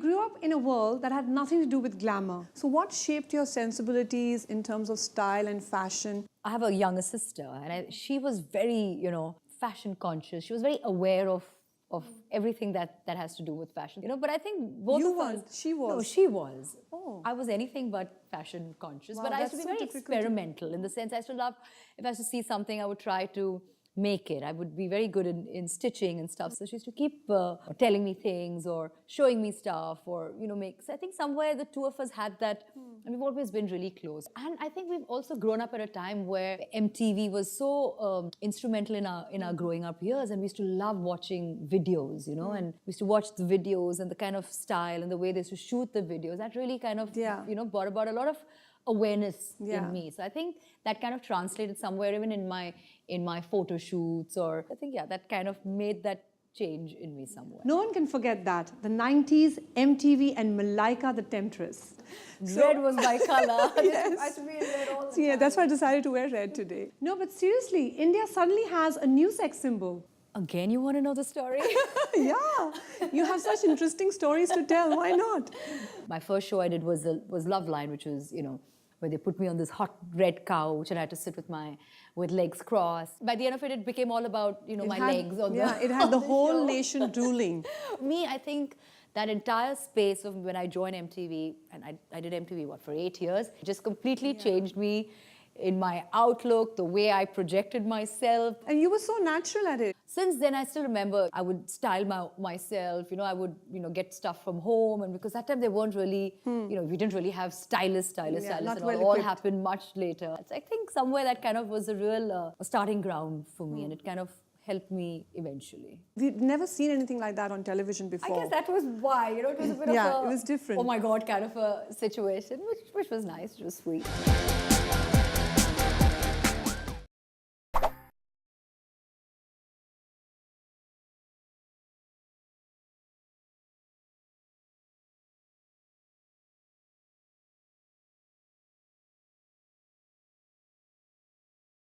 grew up in a world that had nothing to do with glamour. So what shaped your sensibilities in terms of style and fashion? I have a younger sister, and she was very, fashion conscious. She was very aware of everything that has to do with fashion. But I think both You of us. weren't, she was. No, she was. Oh. I was anything but fashion conscious. Wow, but I used to be that's so very difficult to- experimental in the sense I used to love, if I used to see something, I would try to make it. I would be very good in stitching and stuff. So she used to keep telling me things or showing me stuff or, make. So I think somewhere the two of us had that, and we've always been really close. And I think we've also grown up at a time where MTV was so instrumental in our growing up years, and we used to love watching videos, and we used to watch the videos and the kind of style and the way they used to shoot the videos. That really kind of, brought about a lot of awareness in me. So I think that kind of translated somewhere even in my photo shoots, or I think that kind of made that change in me somewhere. No one can forget that. The 90s, MTV and Malaika the Temptress. Red was my color. Yes. I used to be in red all the So, time. that's why I decided to wear red today. No, but seriously, India suddenly has a new sex symbol. Again, you want to know the story? Yeah, you have such interesting stories to tell. Why not? My first show I did was Loveline, which was, where they put me on this hot red couch and I had to sit with legs crossed. By the end of it, it became all about, my legs. It had the whole nation drooling. Me, I think that entire space of when I joined MTV, and I did MTV, for 8 years, just completely changed me in my outlook, the way I projected myself. And you were so natural at it. Since then, I still remember I would style myself, I would, get stuff from home. And because that time they weren't really, we didn't really have stylists. Not And well all equipped. happened much later. So I think somewhere that kind of was a real starting ground for me. And it kind of helped me eventually. We'd never seen anything like that on television before. I guess that was why, it was a bit of it was different. oh my God kind of a situation, which was nice, it was sweet.